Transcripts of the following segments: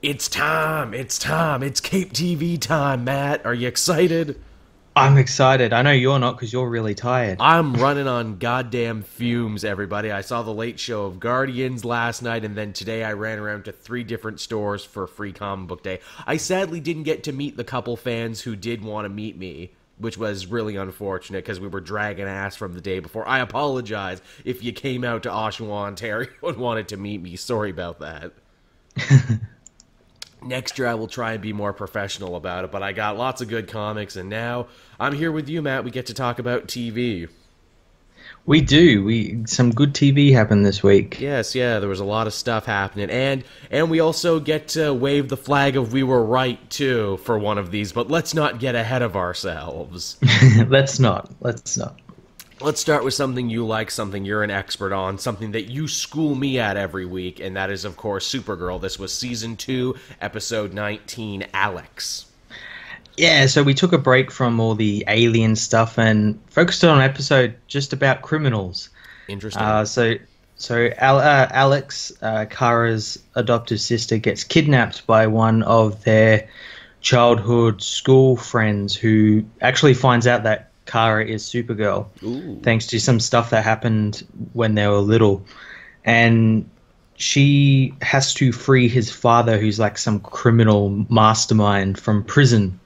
It's time. It's time. It's Cape TV time, Matt. Are you excited? I'm excited. I know you're not because you're really tired. I'm running on goddamn fumes, everybody. I saw the late show of Guardians last night, and then today I ran around to 3 different stores for free comic book day. I sadly didn't get to meet the couple fans who did want to meet me, which was really unfortunate because we were dragging ass from the day before. I apologize if you came out to Oshawa, Ontario and wanted to meet me. Sorry about that. Next year I will try and be more professional about it, but I got lots of good comics, and now I'm here with you, Matt. We get to talk about TV. We do. We some good TV happened this week. Yes, yeah, there was a lot of stuff happening, and we also get to wave the flag of we were right, too, for one of these, but let's not get ahead of ourselves. Let's not. Let's not. Let's start with something you like, something you're an expert on, something that you school me at every week, and that is, of course, Supergirl. This was Season 2, Episode 19, Alex. Yeah, so we took a break from all the alien stuff and focused on an episode just about criminals. Interesting. Alex, Kara's adoptive sister, gets kidnapped by one of their childhood school friends who actually finds out that Kara is Supergirl, Ooh. thanks to some stuff that happened when they were little. And she has to free his father, who's like some criminal mastermind, from prison.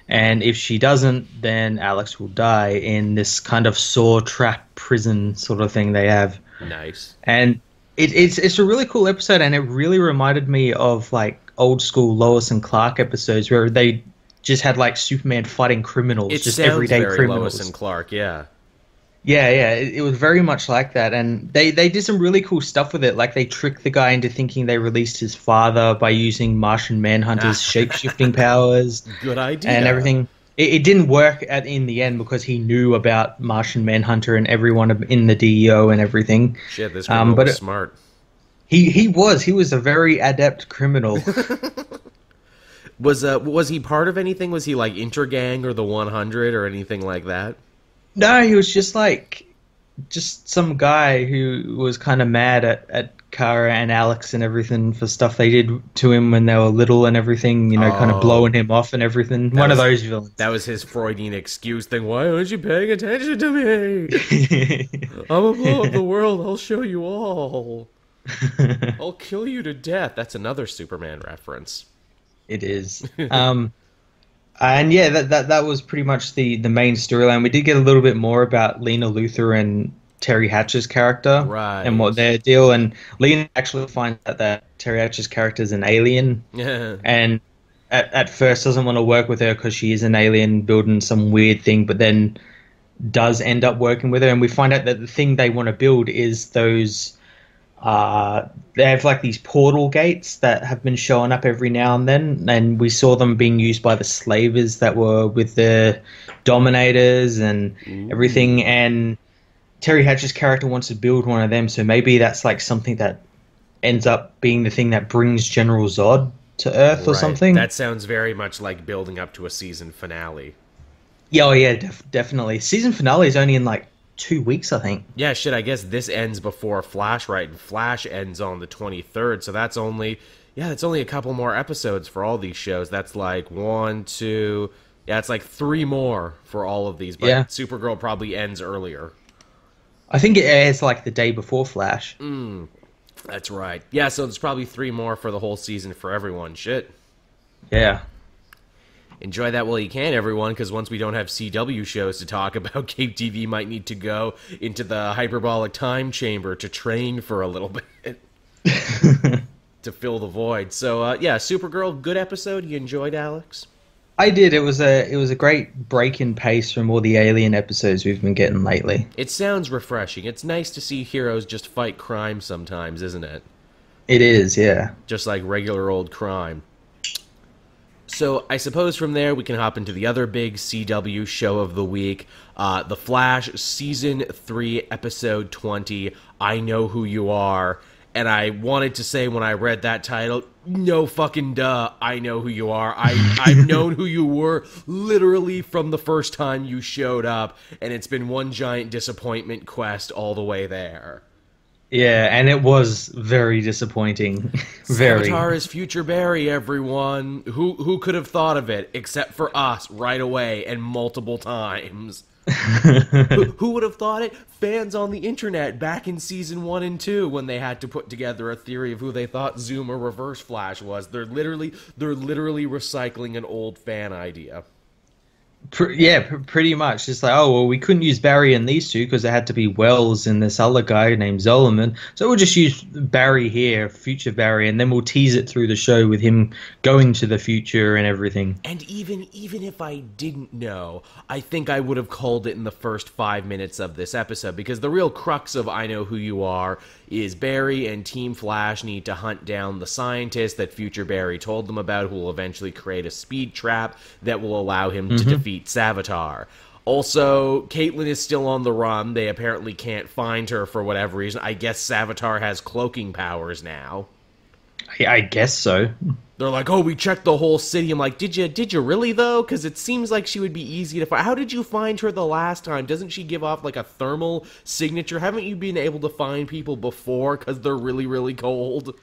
And if she doesn't, then Alex will die in this kind of saw trap prison sort of thing they have. Nice. And it's a really cool episode, and it really reminded me of like old school Lois and Clark episodes where they just had like Superman fighting criminals, It just sounds everyday very criminals. Lois and Clark, yeah. Yeah, it was very much like that, and they did some really cool stuff with it. Like they tricked the guy into thinking they released his father by using Martian Manhunter's shape-shifting powers Good idea. and everything. It didn't work in the end because he knew about Martian Manhunter and everyone in the DEO and everything. Shit, this criminal was smart. He was a very adept criminal. Was he part of anything? Was he like Intergang or the 100 or anything like that? No, he was just some guy who was kind of mad at Kara and Alex and everything for stuff they did to him when they were little and everything, kind of blowing him off and everything. One of those villains. That was his Freudian excuse thing. Why aren't you paying attention to me? I'm a blow up the world. I'll show you all. I'll kill you to death. That's another Superman reference. It is. And yeah, that was pretty much the main storyline. We did get a little bit more about Lena Luthor and Terry Hatcher's character, right, and what their deal. And Lena actually finds out that Terry Hatcher's character is an alien, Yeah. and at first doesn't want to work with her because she is an alien building some weird thing, but then does end up working with her. And we find out that the thing they want to build is those. They have like these portal gates that have been showing up every now and then, and we saw them being used by the slavers that were with the dominators and everything. And Terry Hatcher's character wants to build one of them, so maybe that's like something that ends up being the thing that brings General Zod to Earth or something. That sounds very much like building up to a season finale. Yeah, oh yeah, definitely. Season finale is only in like 2 weeks, I think. Yeah, shit, I guess this ends before Flash, right? And Flash ends on the 23rd, so that's only a couple more episodes for all these shows. That's like 1, 2... Yeah, it's like 3 more for all of these, but yeah. Supergirl probably ends earlier. I think it airs like the day before Flash. That's right. Yeah, so there's probably 3 more for the whole season for everyone. Shit. Yeah. Enjoy that while you can, everyone, because once we don't have CW shows to talk about, Cape TV might need to go into the hyperbolic time chamber to train for a little bit to fill the void. So, yeah, Supergirl, good episode. You enjoyed, Alex? I did. It was a great break in pace from all the Alien episodes we've been getting lately. It sounds refreshing. It's nice to see heroes just fight crime sometimes, isn't it? It is, yeah. Just like regular old crime. So I suppose from there we can hop into the other big CW show of the week, The Flash, Season 3, Episode 20, I Know Who You Are. And I wanted to say when I read that title, no fucking duh, I know who you are. I've known who you were literally from the first time you showed up, and it's been one giant disappointment quest all the way there. Yeah, and it was very disappointing. Very. Savitar is future Barry, everyone. Who could have thought of it except for us right away and multiple times? Who would have thought it? Fans on the internet back in season 1 and 2 when they had to put together a theory of who they thought Zoom or Reverse Flash was. They're literally recycling an old fan idea. Pretty much. It's like, oh, well, we couldn't use Barry and these two because it had to be Wells and this other guy named Zolomon. So we'll just use Barry here, future Barry, and then we'll tease it through the show with him going to the future and everything. And even if I didn't know, I think I would have called it in the first 5 minutes of this episode, because the real crux of I Know Who You Are is Barry and Team Flash need to hunt down the scientist that future Barry told them about, who will eventually create a speed trap that will allow him to defeat Savitar. Also, Caitlin is still on the run. They apparently can't find her for whatever reason. I guess Savitar has cloaking powers now. I guess so. They're like, oh, we checked the whole city. I'm like, did you really, though? Because it seems like she would be easy to find. How did you find her the last time? Doesn't she give off, like, a thermal signature? Haven't you been able to find people before because they're really, really cold?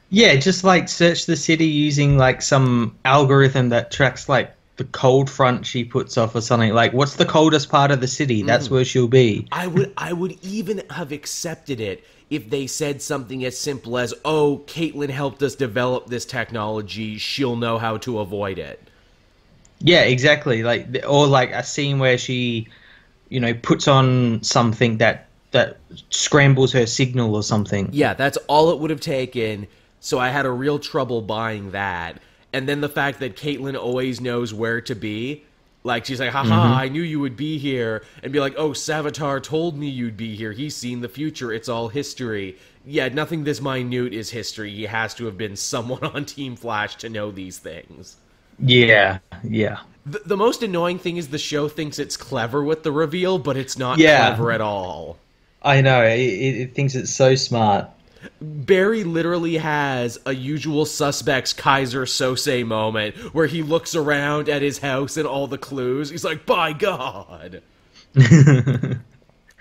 Yeah, just, like, search the city using, like, some algorithm that tracks, like, the cold front she puts off or something. Like, what's the coldest part of the city? That's where she'll be. I would even have accepted it if they said something as simple as, oh, Caitlin helped us develop this technology, she'll know how to avoid it. Yeah, exactly. Like, or like a scene where she, puts on something that scrambles her signal or something. Yeah, that's all it would have taken, so I had a real trouble buying that. And then the fact that Caitlin always knows where to be. Like, she's like, haha, I knew you would be here. And be like, oh, Savitar told me you'd be here. He's seen the future. It's all history. Yeah, nothing this minute is history. He has to have been someone on Team Flash to know these things. Yeah. The most annoying thing is the show thinks it's clever with the reveal, but it's not clever at all. I know. It thinks it's so smart. Barry literally has a Usual Suspects Kaiser Sose moment where he looks around at his house and all the clues. He's like, by God!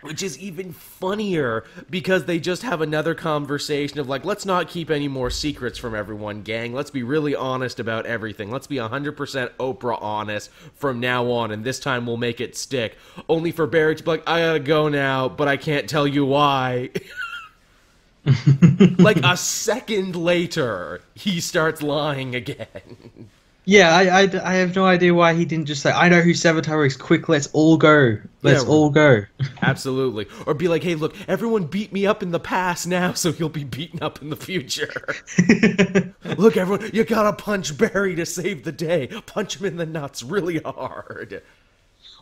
Which is even funnier because they just have another conversation of like, let's not keep any more secrets from everyone, gang. Let's be really honest about everything. Let's be 100% Oprah honest from now on, and this time we'll make it stick. Only for Barry to be like, I gotta go now, but I can't tell you why. Like a second later, he starts lying again. Yeah, I have no idea why he didn't just say, I know who Savitar is, quick, let's all go. Let's all go. Absolutely. Or be like, hey, look, everyone beat me up in the past now, so he'll be beaten up in the future. Look, everyone, you gotta punch Barry to save the day. Punch him in the nuts really hard.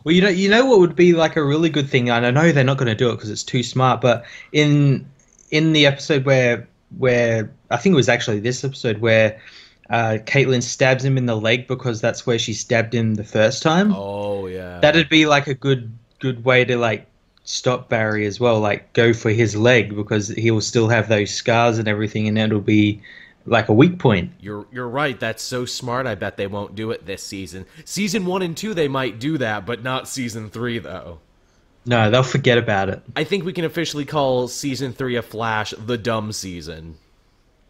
Well, you know what would be like a really good thing, and I know they're not going to do it because it's too smart, but in the episode where I think it was actually this episode where Caitlin stabs him in the leg because that's where she stabbed him the first time. Oh yeah, that'd be like a good way to like stop Barry as well. Like go for his leg because he will still have those scars and everything, and it'll be like a weak point. You're right. That's so smart. I bet they won't do it this season. Season 1 and 2 they might do that, but not season 3 though. No, they'll forget about it. I think we can officially call season 3 of Flash the dumb season.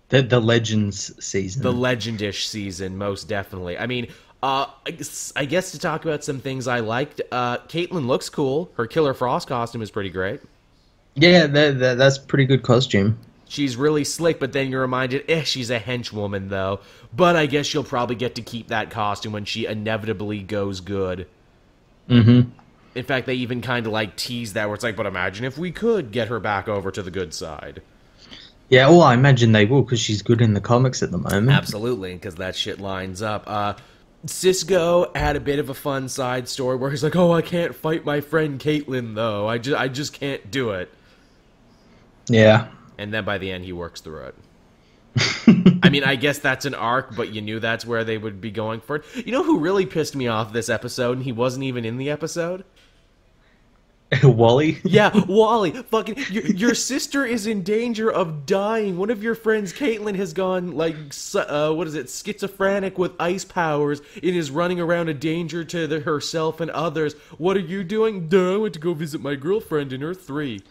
The Legends season. The Legendish season, most definitely. I mean, I guess to talk about some things I liked, Caitlin looks cool. Her Killer Frost costume is pretty great. Yeah, that's a pretty good costume. She's really slick, but then you're reminded, she's a henchwoman, though. But I guess she'll probably get to keep that costume when she inevitably goes good. Mm-hmm. In fact, they even kind of like tease that, where it's like, but imagine if we could get her back over to the good side. Yeah, well, I imagine they will, because she's good in the comics at the moment. Absolutely, because that shit lines up. Cisco had a bit of a fun side story where he's like, oh, I can't fight my friend Caitlin, though. I just can't do it. Yeah. And then by the end, he works through it. I mean, I guess that's an arc, but you knew that's where they would be going for it. You know who really pissed me off this episode, and he wasn't even in the episode? Wally? Yeah, Wally. Fucking, your sister is in danger of dying. One of your friends, Caitlin, has gone, like, schizophrenic with ice powers and is running around a danger to herself and others. What are you doing? Duh, I went to go visit my girlfriend in Earth 3.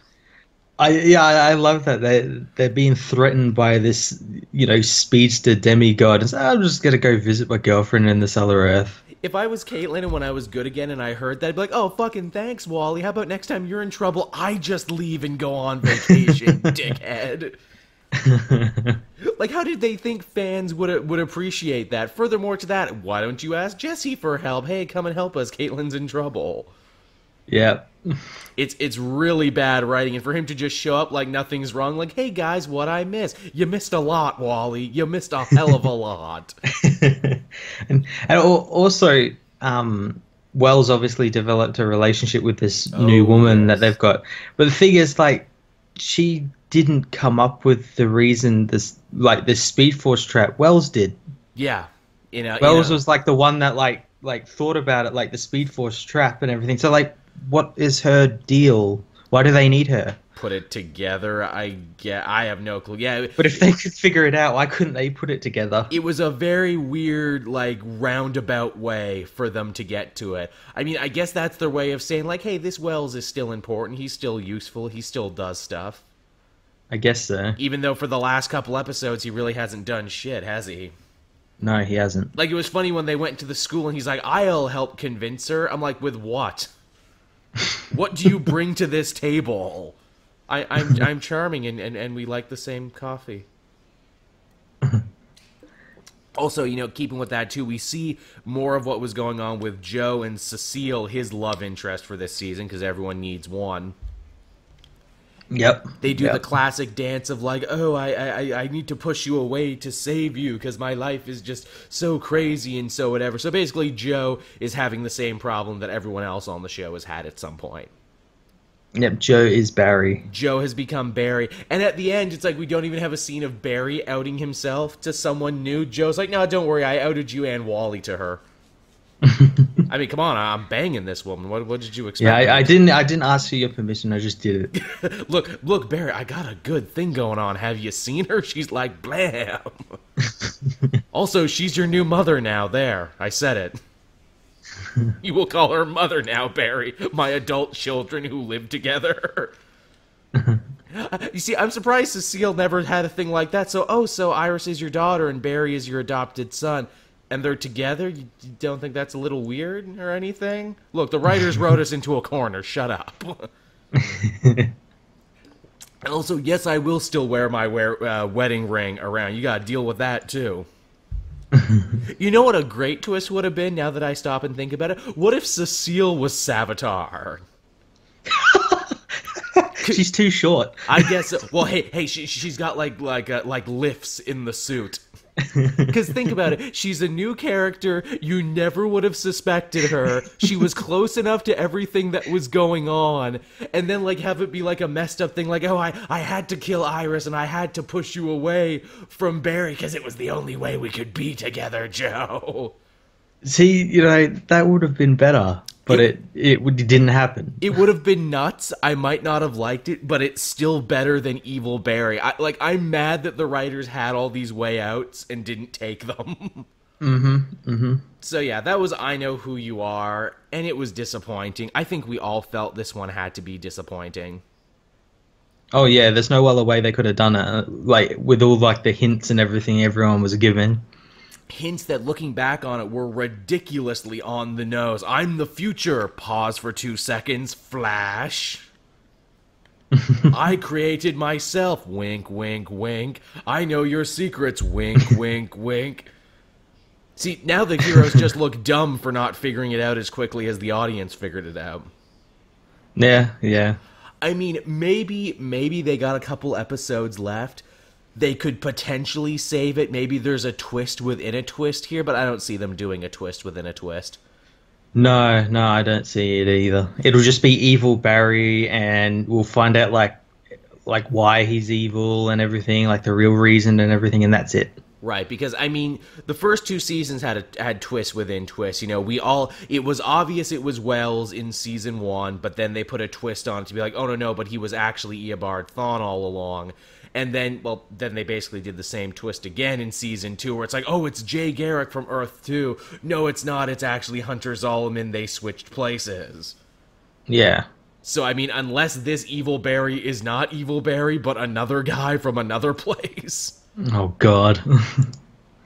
I love that they're being threatened by this, speedster demigod. And so, I'm just gonna go visit my girlfriend in this other Earth. If I was Caitlin and when I was good again and I heard that, I'd be like, oh, fucking thanks, Wally. How about next time you're in trouble, I just leave and go on vacation, dickhead. Like, how did they think fans would appreciate that? Furthermore to that, why don't you ask Jesse for help? Hey, come and help us. Caitlin's in trouble. Yeah. It's really bad writing, and for him to just show up like nothing's wrong, like, hey guys, what I miss? You missed a lot, Wally. You missed a hell of a lot. and also, Wells obviously developed a relationship with this new woman that they've got. But the thing is, like, she didn't come up with the reason this Speed Force trap. Wells did. Yeah. Wells was like the one that like thought about it, like the Speed Force trap and everything. So like, what is her deal? Why do they need her? Put it together. I have no clue. Yeah, but if they could figure it out, why couldn't they put it together? It was a very weird, like, roundabout way for them to get to it. I mean, I guess that's their way of saying, like, hey, this Wells is still important. He's still useful. He still does stuff. I guess so. Even though for the last couple episodes, he really hasn't done shit, has he? No, he hasn't. Like, it was funny when they went to the school and he's like, I'll help convince her. I'm like, with what? What do you bring to this table? I'm charming and we like the same coffee. Also, keeping with that too, we see more of what was going on with Joe and Cecile, his love interest for this season, because everyone needs one. Yep. They do the classic dance of like, oh, I need to push you away to save you because my life is just so crazy and so whatever. So basically, Joe is having the same problem that everyone else on the show has had at some point. Yep, Joe is Barry. Joe has become Barry. And at the end, it's like we don't even have a scene of Barry outing himself to someone new. Joe's like, no, don't worry, I outed you and Wally to her. I mean, come on, I'm banging this woman. What did you expect? Yeah, I didn't ask for your permission. I just did it. Look, Barry, I got a good thing going on. Have you seen her? She's like, blam. Also, she's your new mother now. There, I said it. You will call her mother now, Barry. My adult children who live together. You see, I'm surprised Cecile never had a thing like that. So Iris is your daughter and Barry is your adopted son. And they're together? You don't think that's a little weird or anything? Look, the writers wrote us into a corner. Shut up. And also, yes, I will still wear my wedding ring around. You gotta deal with that, too. You know what a great twist would have been, now that I stop and think about it? What if Cecile was Savitar? She's too short. I guess. Well, hey, she's got like lifts in the suit. Because think about it, she's a new character, you never would have suspected her, she was close enough to everything that was going on, and then like have it be like a messed up thing like, oh, I had to kill Iris and I had to push you away from Barry because it was the only way we could be together, Joe. See, that would have been better. But it didn't happen. It would have been nuts. I might not have liked it, but it's still better than Evil Barry. I'm mad that the writers had all these way outs and didn't take them. So yeah, that was I Know Who You Are, and it was disappointing. I think we all felt this one had to be disappointing. Oh yeah, there's no other way they could have done it. Like, with all like the hints and everything everyone was given. Hints that, looking back on it, were ridiculously on the nose. I'm the future. Pause for 2 seconds. Flash. I created myself. Wink, wink, wink. I know your secrets. Wink, wink, wink. See, now the heroes just look dumb for not figuring it out as quickly as the audience figured it out. Yeah. I mean, maybe they got a couple episodes left. They could potentially save it. Maybe there's a twist within a twist here, but I don't see them doing a twist within a twist. No, I don't see it either. It'll just be evil Barry, and we'll find out like why he's evil and everything, like the real reason and everything, and that's it. Right, because I mean, the first 2 seasons had twists within twists. It was obvious it was Wells in season 1, but then they put a twist on it to be like, oh no, but he was actually Eobard Thawne all along. And then they basically did the same twist again in season 2, where it's like, oh, it's Jay Garrick from Earth 2. No, it's not. It's actually Hunter Zolomon. They switched places. Yeah. So, I mean, unless this Evil Barry is not Evil Barry, but another guy from another place. Oh, God.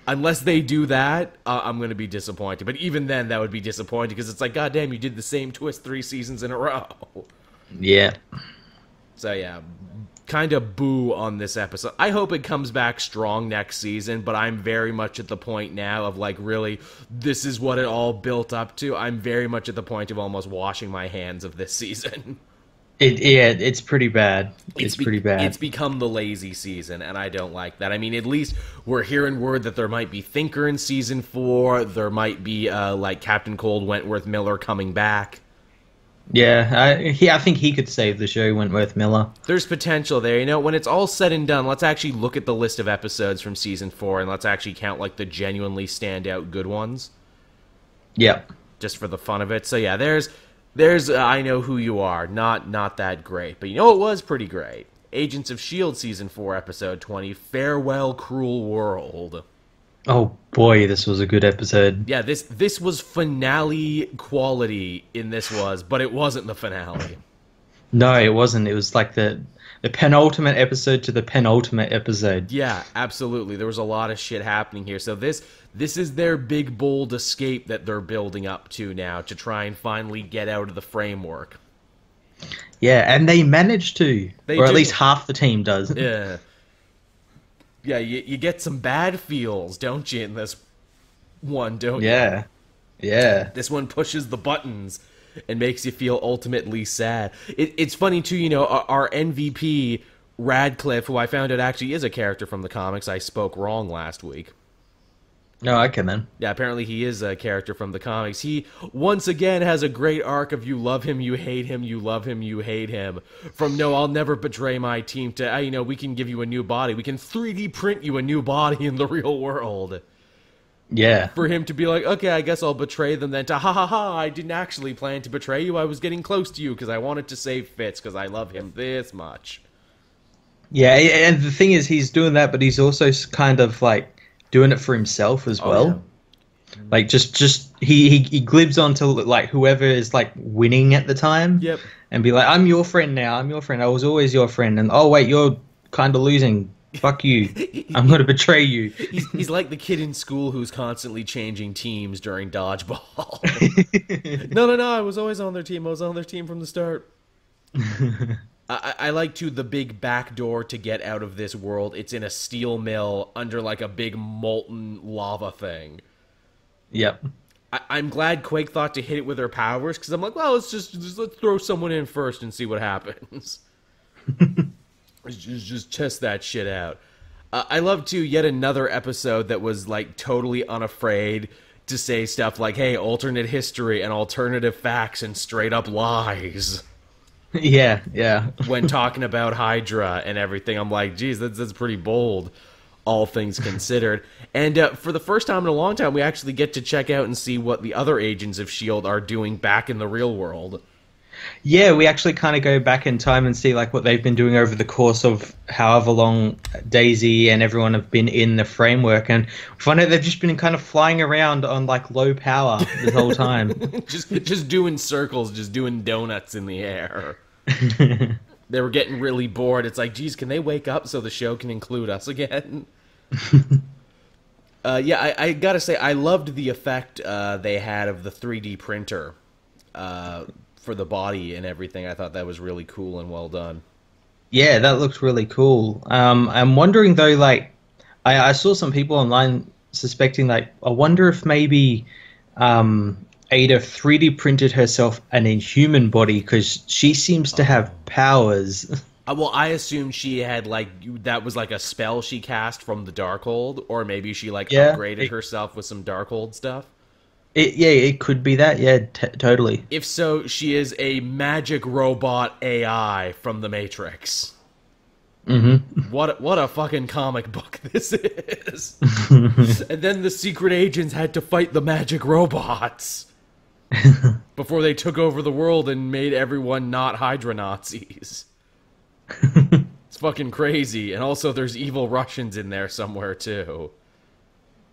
Unless they do that, I'm going to be disappointed. But even then, that would be disappointing, because it's like, goddamn, you did the same twist 3 seasons in a row. Yeah. So, yeah, kind of boo on this episode. I hope it comes back strong next season, but I'm very much at the point now of, like, really, this is what it all built up to. I'm very much at the point of almost washing my hands of this season. It's pretty bad. It's pretty bad. It's become the lazy season, and I don't like that. I mean, at least we're hearing word that there might be Thinker in season 4. There might be, like, Captain Cold Wentworth Miller coming back. Yeah, I think he could save the show, Wentworth Miller. There's potential there. You know, when it's all said and done, let's actually look at the list of episodes from season 4, and let's actually count, like, the genuinely standout good ones. Yep. Just for the fun of it. So, yeah, there's I Know Who You Are. Not that great. But you know it was pretty great. Agents of S.H.I.E.L.D. Season 4, Episode 20, Farewell, Cruel World. Oh, boy, this was a good episode. Yeah, this was finale quality in this was, but it wasn't the finale. No, it wasn't. It was like the penultimate episode to the penultimate episode. Yeah, absolutely. There was a lot of shit happening here. So this is their big, bold escape that they're building up to now to try and finally get out of the framework. Yeah, and they managed to. Or at least half the team does. Yeah. Yeah, you get some bad feels, don't you, in this one, don't you? Yeah. Yeah. This one pushes the buttons and makes you feel ultimately sad. It's funny, too, you know, our MVP, Radcliffe, who I found out actually is a character from the comics. I spoke wrong last week. No, okay, then. Yeah, apparently he is a character from the comics. He, once again, has a great arc of you love him, you hate him, you love him, you hate him. From, no, I'll never betray my team, to, you know, we can give you a new body. We can 3D print you a new body in the real world. Yeah. For him to be like, okay, I guess I'll betray them then, to ha ha ha, I didn't actually plan to betray you. I was getting close to you because I wanted to save Fitz because I love him this much. Yeah, and the thing is, he's doing that, but he's also kind of, like, doing it for himself as well. Yeah. Like, just he glibs onto, like, whoever is, like, winning at the time. Yep. And be like, I'm your friend now. I'm your friend. I was always your friend. And, oh, wait, you're kind of losing. Fuck you. I'm going to betray you. He's like the kid in school who's constantly changing teams during dodgeball. No, I was always on their team. I was on their team from the start. I like, too, the big back door to get out of this world. It's in a steel mill under, like, a big molten lava thing. Yep. I'm glad Quake thought to hit it with her powers, because I'm like, well, let's throw someone in first and see what happens. just test that shit out. I love, too, yet another episode that was, like, totally unafraid to say stuff like, hey, alternate history and alternative facts and straight-up lies. Yeah. When talking about Hydra and everything, I'm like, geez, that's pretty bold, all things considered. And for the first time in a long time, we actually get to check out and see what the other agents of S.H.I.E.L.D. are doing back in the real world. Yeah, we actually kind of go back in time and see, like, what they've been doing over the course of however long Daisy and everyone have been in the framework, and we find out they've just been kind of flying around on, like, low power this whole time. just doing circles, just doing donuts in the air. They were getting really bored. It's like, geez, can they wake up so the show can include us again? Yeah, I gotta say, I loved the effect they had of the 3D printer for the body and everything. I thought that was really cool and well done. Yeah, that looked really cool. I'm wondering, though, like, I saw some people online suspecting, like, I wonder if maybe Ada 3D printed herself an inhuman body, because she seems to have powers. Well, I assume she had, like, that was like a spell she cast from the Darkhold, or maybe she, like, upgraded herself with some Darkhold stuff. It could be that. Yeah, totally. If so, she is a magic robot AI from the Matrix. Mm-hmm. What a fucking comic book this is. And then the secret agents had to fight the magic robots before they took over the world and made everyone not Hydra Nazis. It's fucking crazy. And also there's evil Russians in there somewhere too.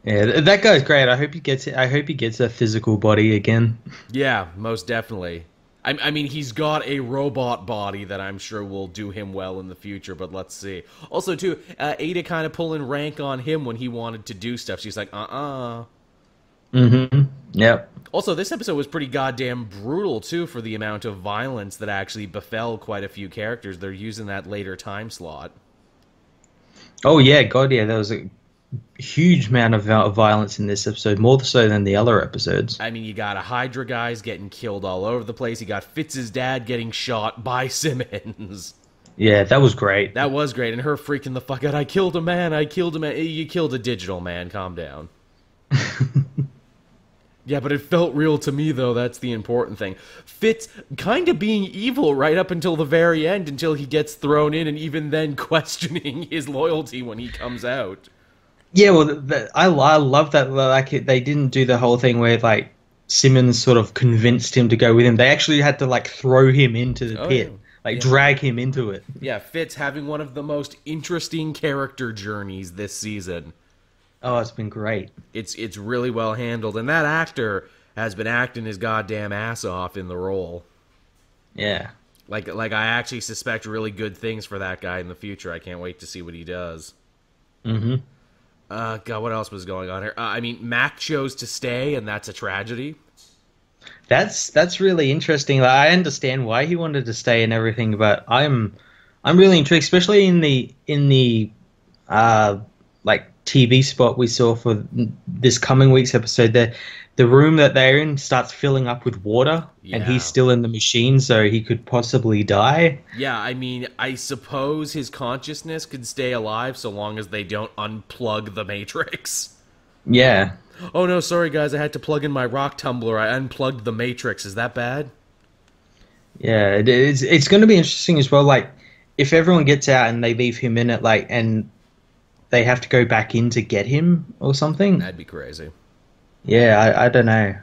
Yeah, that guy's great. I hope he gets a physical body again. Yeah, most definitely. I mean, he's got a robot body that I'm sure will do him well in the future, but let's see. Also, too, Ada kind of pulling rank on him when he wanted to do stuff. She's like, Mm-hmm. Yep. Also, this episode was pretty goddamn brutal, too, for the amount of violence that actually befell quite a few characters. They're using that later time slot. Oh, yeah, God, yeah, there was a huge amount of violence in this episode, more so than the other episodes. I mean, you got a Hydra guys getting killed all over the place. You got Fitz's dad getting shot by Simmons. Yeah, that was great. That was great, and her freaking the fuck out. I killed a man. I killed a man. You killed a digital man. Calm down. Yeah, but it felt real to me, though. That's the important thing. Fitz kind of being evil right up until the very end, until he gets thrown in, and even then questioning his loyalty when he comes out. Yeah, well, I love that. Like, they didn't do the whole thing where like Simmons sort of convinced him to go with him. They actually had to like throw him into the pit, drag him into it. Yeah, Fitz having one of the most interesting character journeys this season. Oh, it's been great. It's really well handled, and that actor has been acting his goddamn ass off in the role. Yeah, like I actually suspect really good things for that guy in the future. I can't wait to see what he does. Mm-hmm. God, what else was going on here? I mean, Mac chose to stay, and that's a tragedy. That's really interesting. Like, I understand why he wanted to stay and everything, but I'm really intrigued, especially in the like TV spot we saw for this coming week's episode. The room that they're in starts filling up with water, and he's still in the machine, so he could possibly die. Yeah, I mean, I suppose his consciousness could stay alive so long as they don't unplug the Matrix. Yeah. Oh no, sorry guys, I had to plug in my rock tumbler. I unplugged the Matrix. Is that bad? Yeah, it's going to be interesting as well. Like, if everyone gets out and they leave him in it, like, and they have to go back in to get him or something. That'd be crazy. Yeah, I don't know.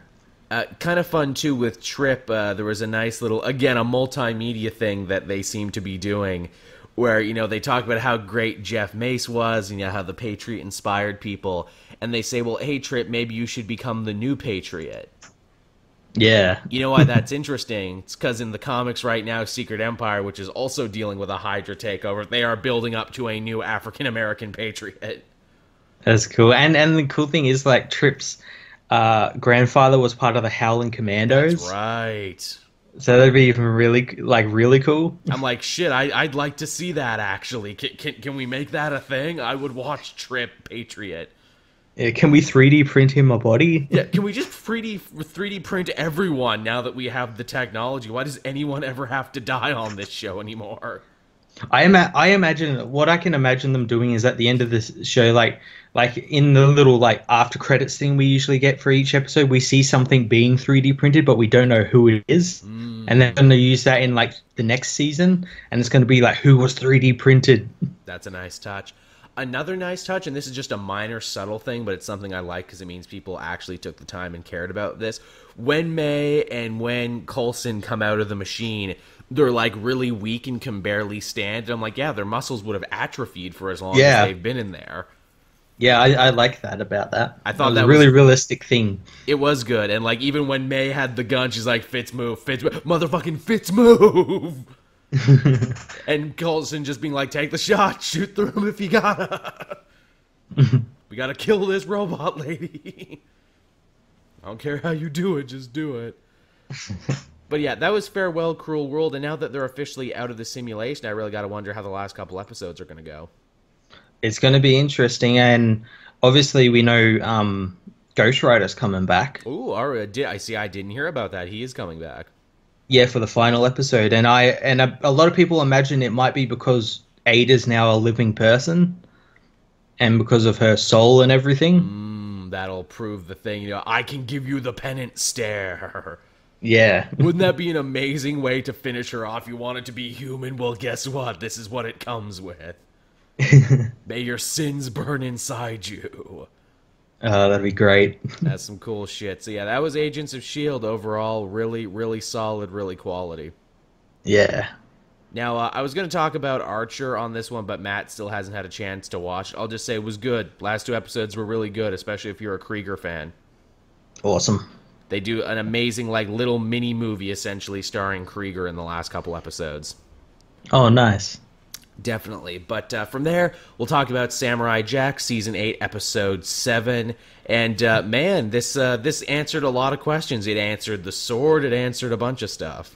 Kind of fun, too, with Trip. There was a nice little, again, a multimedia thing that they seem to be doing where, you know, they talk about how great Jeff Mace was and, you know, how the Patriot inspired people. And they say, well, hey, Trip, maybe you should become the new Patriot. Yeah. You know why that's interesting? It's because in the comics right now, Secret Empire, which is also dealing with a Hydra takeover, they are building up to a new African-American Patriot. That's cool. And the cool thing is, like, Trip's grandfather was part of the Howling Commandos. That's right. So that'd be even really cool. I'm like, shit, I'd like to see that, actually. Can we make that a thing? I would watch Trip Patriot. Yeah, can we 3D print him a body? Yeah, can we just 3D print everyone now that we have the technology? Why does anyone ever have to die on this show anymore? I imagine what I can imagine them doing is at the end of this show, like in the little like after credits thing we usually get for each episode, we see something being 3D printed, but we don't know who it is, and they're going to use that in like the next season, and it's going to be like who was 3D printed. That's a nice touch. Another nice touch, and this is just a minor subtle thing, but it's something I like because it means people actually took the time and cared about this. When May and when Coulson come out of the machine, they're like really weak and can barely stand. And I'm like, yeah, their muscles would have atrophied for as long as they've been in there. Yeah, I like that about that. I thought that was a really realistic thing. It was good. And like even when May had the gun, she's like, Fitz move, motherfucking Fitz move. And Coulson just being like, take the shot, shoot through him if you gotta. We gotta kill this robot lady. I don't care how you do it, just do it. But yeah, that was Farewell, Cruel World, and now that they're officially out of the simulation, I really gotta wonder how the last couple episodes are gonna go. It's gonna be interesting, and obviously we know Ghost Rider's coming back. Ooh, I didn't hear about that. He is coming back. Yeah, for the final episode, and a lot of people imagine it might be because Ada's now a living person, and because of her soul and everything. That'll prove the thing. You know, I can give you the penance stare. Yeah. Wouldn't that be an amazing way to finish her off? You want it to be human? Well, guess what? This is what it comes with. May your sins burn inside you. That'd be great. That's some cool shit. So yeah, that was Agents of S.H.I.E.L.D. overall. Really, really solid, really quality. Yeah. Now, I was going to talk about Archer on this one, but Matt still hasn't had a chance to watch. I'll just say it was good. Last two episodes were really good, especially if you're a Krieger fan. Awesome. They do an amazing, like, little mini movie, essentially, starring Krieger in the last couple episodes. Oh, nice. Definitely. But from there, we'll talk about Samurai Jack, Season 8, Episode 7. And, man, this answered a lot of questions. It answered the sword. It answered a bunch of stuff.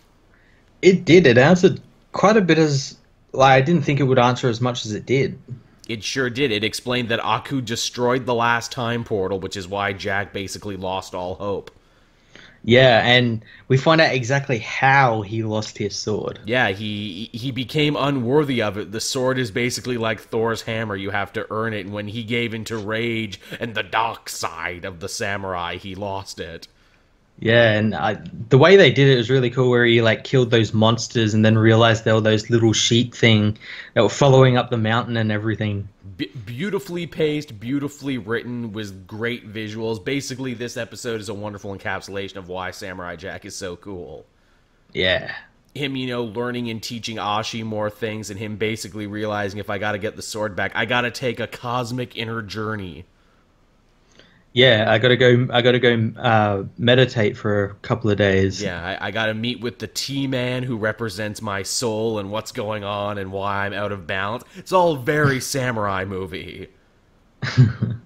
It did. It answered quite a bit as... Like, I didn't think it would answer as much as it did. It sure did. It explained that Aku destroyed the last time portal, which is why Jack basically lost all hope. Yeah, and we find out exactly how he lost his sword. Yeah, he became unworthy of it. The sword is basically like Thor's hammer. You have to earn it. And when he gave into rage and the dark side of the samurai, he lost it. Yeah, and the way they did it was really cool, where he like killed those monsters and then realized they were those little sheep thing that were following up the mountain and everything. Beautifully paced, beautifully written, with great visuals. Basically, this episode is a wonderful encapsulation of why Samurai Jack is so cool. Yeah. Him, learning and teaching Ashi more things, and him basically realizing, if I gotta get the sword back, I gotta take a cosmic inner journey. Yeah, I gotta go meditate for a couple of days. Yeah, I gotta meet with the T-Man who represents my soul and what's going on and why I'm out of balance. It's all very samurai movie. And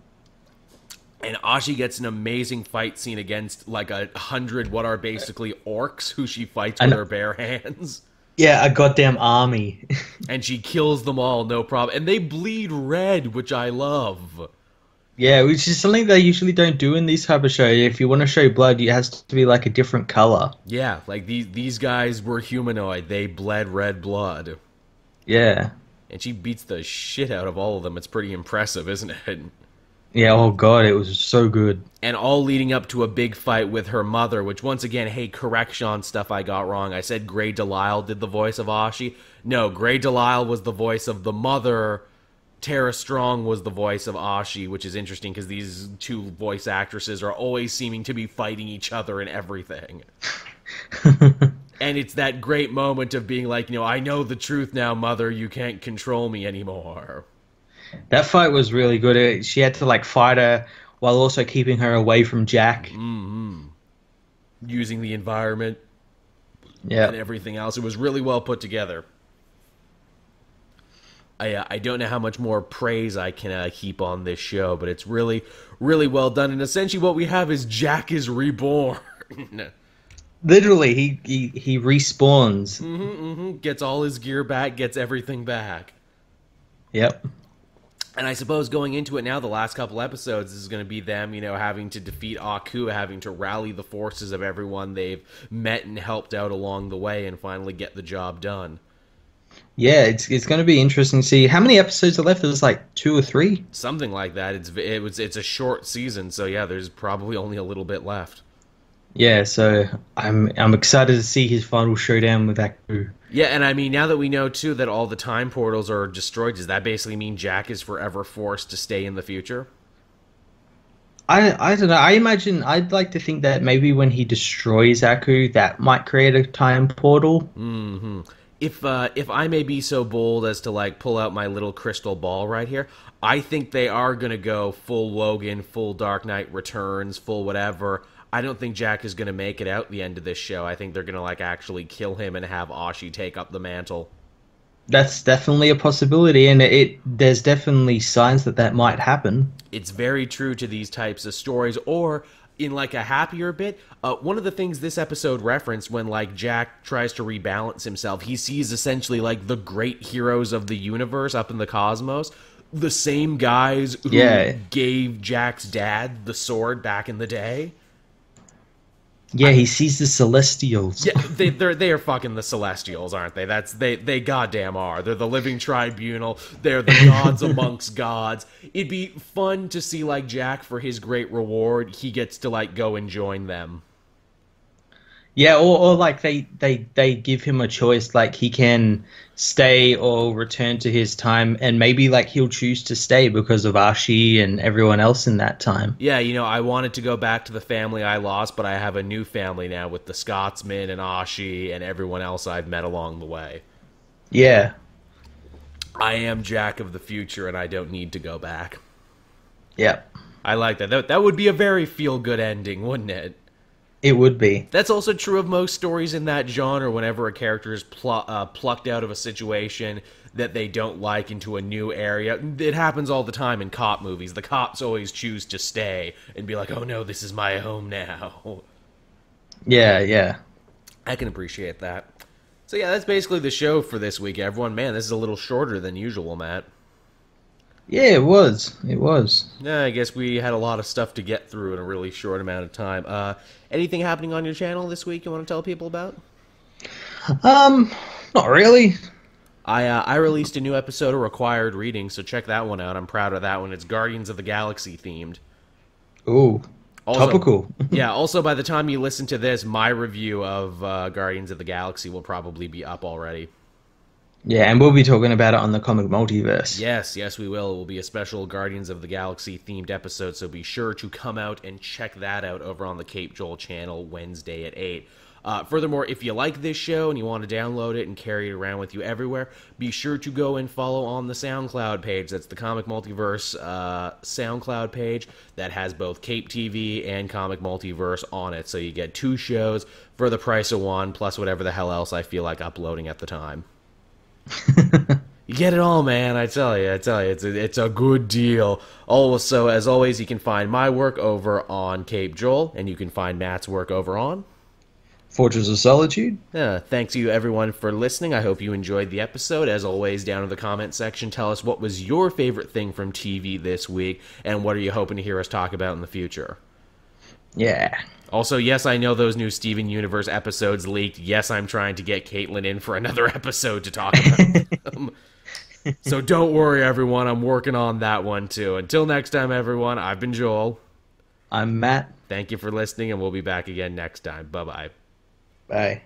Ashi gets an amazing fight scene against like 100 what are basically orcs who she fights with her bare hands. Yeah, a goddamn army. And she kills them all, no problem. And they bleed red, which I love. Yeah, which is something they usually don't do in these type of shows. If you want to show blood, it has to be like a different color. Yeah, like these guys were humanoid. They bled red blood. Yeah. And she beats the shit out of all of them. It's pretty impressive, isn't it? Yeah, oh god, it was so good. And all leading up to a big fight with her mother, which once again, hey, correction on stuff I got wrong. I said Grey Delisle did the voice of Ashi. No, Grey Delisle was the voice of the mother. Tara Strong was the voice of Ashi, which is interesting because these two voice actresses are always seeming to be fighting each other in everything. And it's that great moment of being like, I know the truth now, mother. You can't control me anymore. That fight was really good. She had to like fight her while also keeping her away from Jack. Mm-hmm. Using the environment. Yeah. And everything else. It was really well put together. I don't know how much more praise I can heap on this show, but it's really, really well done. And essentially what we have is Jack is reborn. Literally, he respawns. Gets all his gear back, gets everything back. Yep. And I suppose going into it now, the last couple episodes, this is going to be them, having to defeat Aku, having to rally the forces of everyone they've met and helped out along the way and finally get the job done. Yeah, it's going to be interesting to see how many episodes are left. There's like 2 or 3, something like that. It's a short season, so yeah, there's probably only a little bit left. Yeah, so I'm excited to see his final showdown with Aku. Yeah, and I mean, now that we know too that all the time portals are destroyed, does that basically mean Jack is forever forced to stay in the future? I don't know. I imagine I'd like to think that maybe when he destroys Aku, that might create a time portal. Mm-hmm. If I may be so bold as to like pull out my little crystal ball right here, I think they are gonna go full Logan, full Dark Knight Returns, full whatever. I don't think Jack is gonna make it out the end of this show. I think they're gonna like actually kill him and have Ashi take up the mantle. That's definitely a possibility, and there's definitely signs that might happen. It's very true to these types of stories, or in like a happier bit, one of the things this episode referenced when like Jack tries to rebalance himself, he sees essentially like the great heroes of the universe up in the cosmos, the same guys who gave Jack's dad the sword back in the day. Yeah, he sees the Celestials. Yeah, they are fucking the Celestials, aren't they? They goddamn are. They're the living tribunal. They're the gods amongst gods. It'd be fun to see like Jack, for his great reward, he gets to like go and join them. Yeah, or like they give him a choice, like he can stay or return to his time, and maybe like he'll choose to stay because of Ashi and everyone else in that time. Yeah, I wanted to go back to the family I lost, but I have a new family now with the Scotsman and Ashi and everyone else I've met along the way. Yeah. I am Jack of the future, and I don't need to go back. Yeah. I like that. That would be a very feel-good ending, wouldn't it? It would be. That's also true of most stories in that genre. Whenever a character is plucked out of a situation that they don't like into a new area, it happens all the time in cop movies. The cops always choose to stay and be like, oh no, this is my home now. Yeah, yeah. I can appreciate that. So yeah, that's basically the show for this week, everyone. Man, this is a little shorter than usual, Matt. Yeah, it was. It was. Yeah, I guess we had a lot of stuff to get through in a really short amount of time. Anything happening on your channel this week you want to tell people about? Not really. I released a new episode of Required Reading, so check that one out. I'm proud of that one. It's Guardians of the Galaxy themed. Ooh, Also, topical. Yeah, also by the time you listen to this, my review of Guardians of the Galaxy will probably be up already. Yeah, and we'll be talking about it on the Comic Multiverse. Yes, we will. It will be a special Guardians of the Galaxy themed episode, so be sure to come out and check that out over on the Cape Joel channel Wednesday at 8. Furthermore, if you like this show and you want to download it and carry it around with you everywhere, be sure to go and follow on the SoundCloud page. That's the Comic Multiverse SoundCloud page that has both Cape TV and Comic Multiverse on it, so you get 2 shows for the price of 1, plus whatever the hell else I feel like uploading at the time. You get it all, man. I tell you, it's a good deal. Also, as always, you can find my work over on Cape Joel, and you can find Matt's work over on Fortress of Solitude. Thanks you, everyone, for listening. I hope you enjoyed the episode. As always, down in the comment section, tell us what was your favorite thing from TV this week, and what are you hoping to hear us talk about in the future. Yeah. Also, yes, I know those new Steven Universe episodes leaked. Yes, I'm trying to get Caitlin in for another episode to talk about them. So don't worry, everyone. I'm working on that one, too. Until next time, everyone, I've been Joel. I'm Matt. Thank you for listening, and we'll be back again next time. Bye-bye. Bye.